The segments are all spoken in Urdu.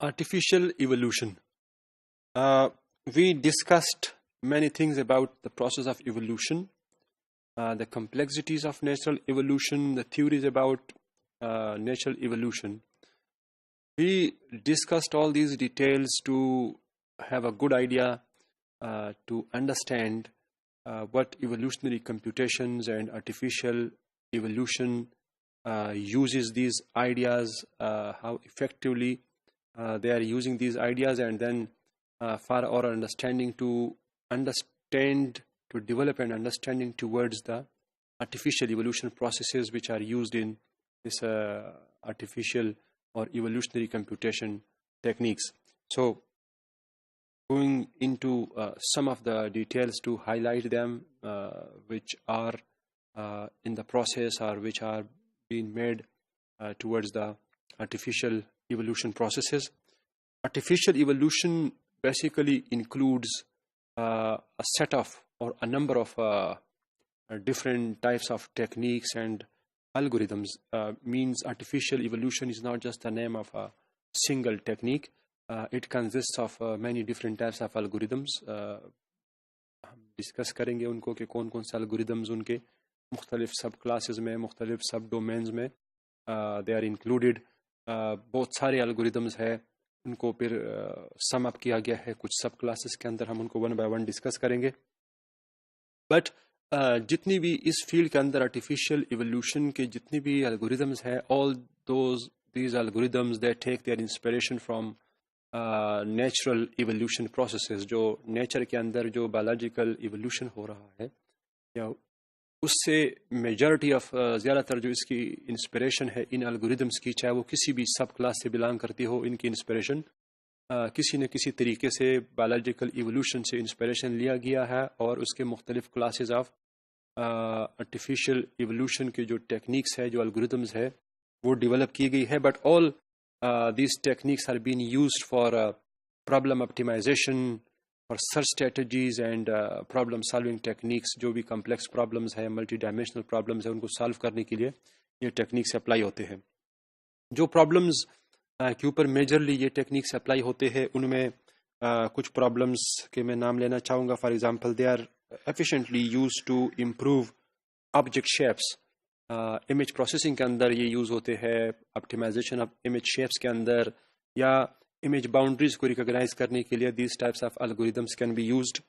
Artificial evolution. We discussed many things about the process of evolution, the complexities of natural evolution, the theories about natural evolution. We discussed all these details to have a good idea to understand what evolutionary computations and artificial evolution uses these ideas, how effectively they are using these ideas, and then for our understanding to develop an understanding towards the artificial evolution processes which are used in this artificial or evolutionary computation techniques. So going into some of the details to highlight them which are in the process or which are being made towards the artificial evolution processes. Artificial evolution basically includes a set of or a number of different types of techniques and algorithms. Means artificial evolution is not just the name of a single technique. It consists of many different types of algorithms. ہم ڈسکس کریں گے ان کو کہ کون کون سے الگوریدمز ان کے مختلف سب کلاسز میں مختلف سب ڈومینز میں دے آر انکلوڈیڈ. بہت سارے الگوریدمز ہے ان کو پھر سم اپ کیا گیا ہے کچھ سب کلاسز کے اندر. ہم ان کو ون بائی ون ڈسکس کریں گے. بٹ جتنی بھی اس فیلڈ کے اندر آرٹیفیشیل ایولیوشن کے جتنی بھی الگوریدمز ہیں all these algorithms they take their inspiration from natural evolution processes. جو نیچر کے اندر جو بایولوجیکل ایولیوشن ہو رہا ہے یا اس سے میجارٹی آف زیادہ تر جو اس کی انسپریشن ہے ان الگوریدمس کی, چاہے وہ کسی بھی سب کلاس سے بلانگ کرتی ہو, ان کی انسپریشن کسی نہ کسی طریقے سے بایولوجیکل ایولیوشن سے انسپریشن لیا گیا ہے اور اس کے مختلف کلاسز آف آرٹیفیشیل ایولیوشن کے جو ٹیکنیکس ہے جو الگوریدمز ہے وہ ڈیولپ کی گئی ہے. But all these techniques are being used for problem optimization, for search strategies and problem solving techniques. جو بھی complex problems ہیں, multi dimensional problems ہیں, ان کو solve کرنے کے لیے یہ ٹیکنیکس اپلائی ہوتے ہیں. جو problems کے اوپر میجرلی یہ ٹیکنیکس اپلائی ہوتے ہیں ان میں کچھ problems کے میں نام لینا چاہوں گا. For example they are efficiently used to improve object shapes. Image processing کے اندر یہ یوز ہوتے ہیں, آپٹیمائزیشن آف امیج شیپس کے اندر, یا امیج باؤنڈریز کو ریکگنائز کرنے کے لیے these types of algorithms can be used.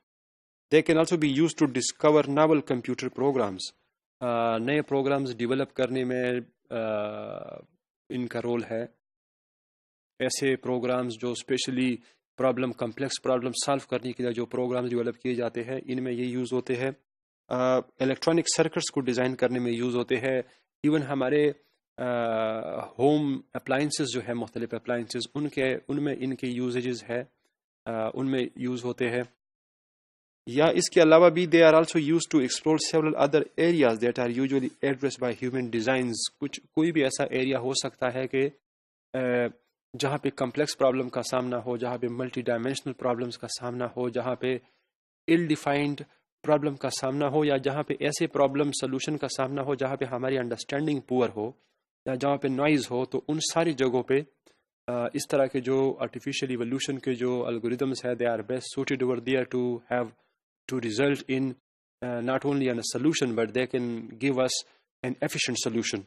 They can also be use to discover novel computer programs. نئے پروگرامز ڈیولپ کرنے میں ان کا رول ہے. ایسے پروگرامز جو اسپیشلی کمپلیکس پرابلم سالو کرنے کے لیے جو پروگرامز ڈیولپ کیے جاتے ہیں ان میں یہ یوز ہوتے ہیں. الیکٹرانک سرکٹس کو ڈیزائن کرنے میں یوز ہوتے ہیں. ایون ہمارے ہوم اپلائنسز جو ہے مختلف اپلائنسز ان میں ان کے یوزیجز ہے, ان میں یوز ہوتے ہیں. یا اس کے علاوہ بھی they are also use to explore several other areas that are usually address by human designs. کوئی بھی ایسا ایریا ہو سکتا ہے کہ جہاں پہ کمپلیکس پرابلم کا سامنا ہو, جہاں پہ ملٹی ڈائمینشنل پرابلمس کا سامنا ہو, جہاں پہ ایل ڈیفائنڈ پرابلم کا سامنا ہو, یا جہاں پہ ایسے پرابلم سلوشن کا سامنا ہو جہاں پہ ہماری انڈرسٹینڈنگ پور ہو, یا جہاں پہ نوائز ہو. تو ان ساری جگہوں پہ اس طرح کے جو آرٹیفیشیل ایولیوشن کے جو الگوریدمس ہے they are best suited over there to have to result in not only in a solution but they can give us an efficient solution.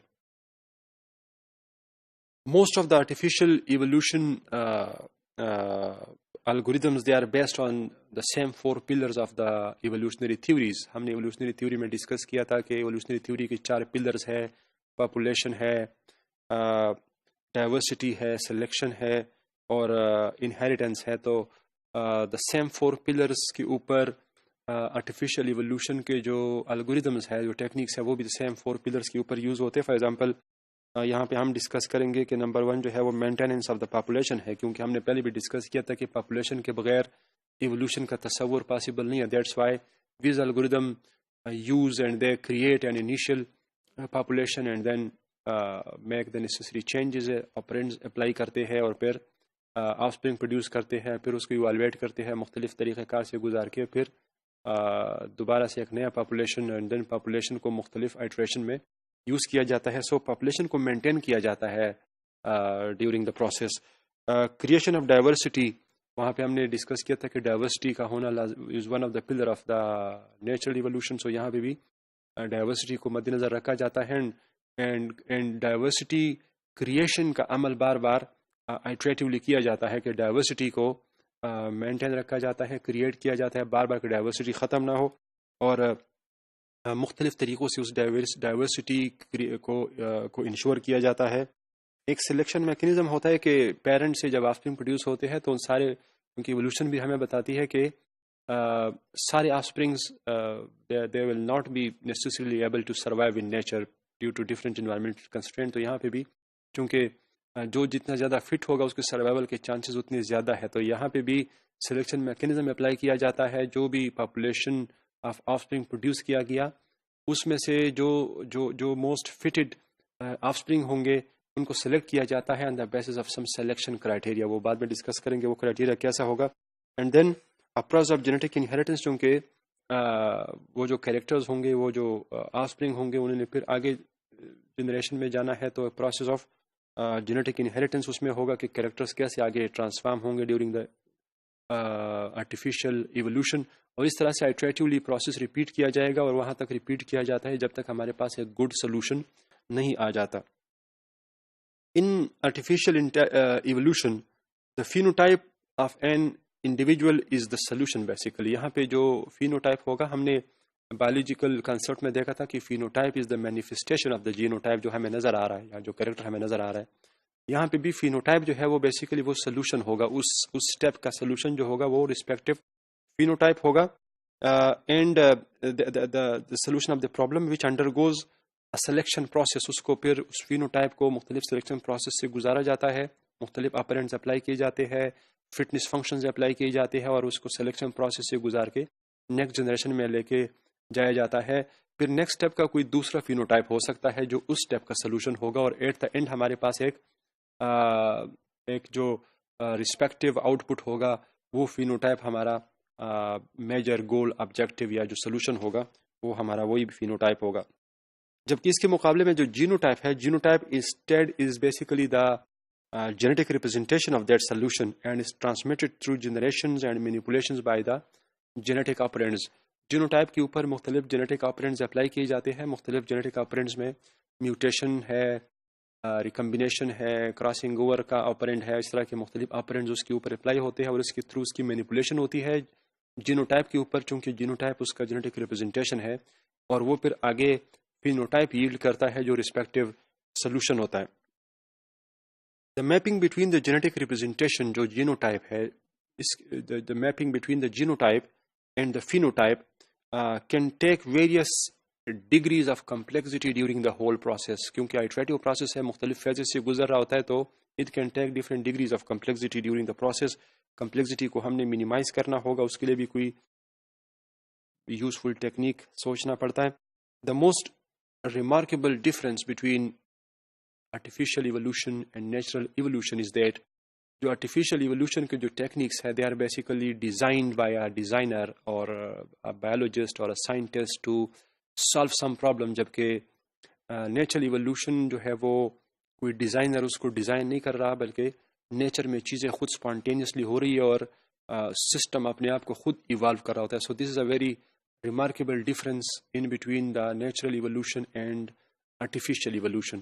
Most of the artificial evolution algorithms they are based on the same four pillars of the evolutionary theories. ہم نے evolutionary theory میں ڈسکس کیا تھا کہ evolutionary theory کے 4 pillars ہے, population ہے, diversity ہے, selection ہے اور inheritance ہے. تو the same 4 pillars کے اوپر artificial evolution کے جو algorithms ہے, جو techniques ہے, وہ بھی the same 4 pillars کے اوپر یوز ہوتے ہیں. For example یہاں پہ ہم ڈسکس کریں گے کہ نمبر 1 جو ہے وہ مینٹیننس آف دا پاپولیشن ہے, کیونکہ ہم نے پہلے بھی ڈسکس کیا تھا کہ پاپولیشن کے بغیر ایولیوشن کا تصور پاسبل نہیں ہے. That's why these algorithm use and they create an initial population and then make the necessary changes, آپرینٹس اپلائی کرتے ہیں اور پھر آف اسپرنگ پروڈیوس کرتے ہیں, پھر اس کو ایوالویٹ کرتے ہیں مختلف طریقہ کار سے گزار کے, پھر دوبارہ سے ایک نیا پاپولیشن اینڈ دین پاپولیشن کو مختلف آئٹریشن میں یوز کیا جاتا ہے. سو پاپولیشن کو مینٹین کیا جاتا ہے during the process. Creation of diversity, وہاں پہ ہم نے ڈسکس کیا تھا کہ ڈائیورسٹی کا ہونا is one of the pillar of the natural evolution. So یہاں پہ بھی ڈائیورسٹی کو مد نظر رکھا جاتا ہے. اینڈ ڈائیورسٹی کریشن کا عمل بار بار آئٹریٹیولی کیا جاتا ہے کہ ڈائیورسٹی کو مینٹین رکھا جاتا ہے، کریٹ کیا جاتا ہے بار بار کہ ڈائیورسٹی ختم نہ ہو، اور مختلف طریقوں سے اس ڈائیورسٹی کو انشور کیا جاتا ہے. ایک سلیکشن میکینزم ہوتا ہے کہ پیرنٹ سے جب آفسپرنگ پروڈیوس ہوتے ہیں تو ان سارے ان کی ایوولوشن بھی ہمیں بتاتی ہے کہ سارے offsprings they will not be necessarily able to survive in nature due to different environmental constraint. تو یہاں پہ بھی چونکہ جو جتنا زیادہ فٹ ہوگا اس کے سروائیول کے چانسز اتنے زیادہ ہے، تو یہاں پہ بھی سلیکشن میکینزم اپلائی کیا جاتا ہے. جو بھی پاپولیشن آف آفسپرنگ پروڈیوس کیا گیا اس میں سے جو موسٹ فٹڈ آفسپرنگ ہوں گے ان کو سلیکٹ کیا جاتا ہے on the basis of some selection criteria. وہ بعد میں ڈسکس کریں گے وہ کرائٹیریا کیسا ہوگا. And then uprise of genetic inheritance, چونکہ وہ جو کیریکٹرز ہوں گے، وہ جو آفسپرنگ ہوں گے، انہوں نے پھر آگے جنریشن میں جانا ہے، تو پروسیس آف جینیٹک انہیریٹنس اس میں ہوگا کہ کیریکٹرز کیسے آگے ٹرانسفارم ہوں گے ڈیورنگ دا آرٹیفیشیل ایوولوشن. اور اس طرح سے آئٹریٹیولی پروسیس ریپیٹ کیا جائے گا، اور وہاں تک ریپیٹ کیا جاتا ہے جب تک ہمارے پاس ایک گڈ سولوشن نہیں آ جاتا. In artificial evolution, the phenotype of an individual is the solution basically. یہاں پہ جو phenotype ہوگا، ہم نے biological concept میں دیکھا تھا کہ phenotype is the manifestation of the genotype جو ہمیں نظر آ رہا ہے یا جو کریکٹر ہمیں نظر آ رہا ہے. یہاں پہ بھی phenotype جو ہے وہ basically وہ solution ہوگا، اس step کا solution جو ہوگا وہ respective phenotype ہوگا. And the solution of the problem which undergoes selection process, اس کو پھر اس فینوٹائپ کو مختلف سلیکشن پروسیس سے گزارا جاتا ہے، مختلف اپرینٹس اپلائی کیے جاتے ہیں، فٹنس فنکشنز اپلائی کیے جاتے ہیں، اور اس کو سلیکشن پروسیس سے گزار کے نیکسٹ جنریشن میں لے کے جایا جاتا ہے. پھر نیکسٹ اسٹیپ کا کوئی دوسرا فینوٹائپ ہو سکتا ہے جو اس اسٹیپ کا سلوشن ہوگا، اور ایٹ دا اینڈ ہمارے پاس ایک جو رسپیکٹیو آؤٹ پٹ ہوگا وہ فینوٹائپ ہمارا میجر گول آبجیکٹیو یا جو سلوشن ہوگا وہ ہمارا وہی فینوٹائپ ہوگا. جبکہ اس کے مقابلے میں جو جینوٹائپ ہے، genotype instead is basically the genetic representation of that solution and is transmitted through generations and manipulations by the genetic operands. Genotype کے اوپر مختلف جینیٹک آپرینٹس اپلائی کیے جاتے ہیں. مختلف جینیٹک آپرینٹس میں میوٹیشن ہے، ریکمبینیشن ہے، کراسنگ اوور کا آپرینٹ ہے، اس طرح کے مختلف آپرینٹس اس کے اوپر اپلائی ہوتے ہیں اور اس کے تھرو اس کی مینیپولیشن ہوتی ہے جینوٹائپ کے اوپر. چونکہ جینوٹائپ اس کا جینیٹک ریپرزنٹیشن ہے اور وہ پھر آگے فینوٹائپ ییلڈ کرتا ہے جو رسپیکٹیو سولوشن ہوتا ہے. The mapping between the genetic representation جو جینوٹائپ ہے، the mapping between the genotype and the phenotype can take various degrees of complexity during the whole process. کیونکہ آئٹریٹیو پروسیس ہے، مختلف فیزز سے گزر رہا ہوتا ہے، تو it can take different degrees of complexity during the process. Complexity کو ہم نے مینیمائز کرنا ہوگا، اس کے لیے بھی کوئی یوزفل ٹیکنیک سوچنا پڑتا ہے. The most remarkable difference between artificial evolution and natural evolution is that جو artificial evolution کے جو techniques ہے they are basically designed by a designer or a biologist or a scientist to solve some problem. جبکہ natural evolution جو ہے وہ کوئی ڈیزائنر اس کو ڈیزائن نہیں کر رہا بلکہ نیچر میں چیزیں خود spontaneously ہو رہی ہے اور سسٹم اپنے آپ کو خود ایوالو کر رہا ہوتا ہے. So this is a very remarkable difference in between the natural evolution and artificial evolution.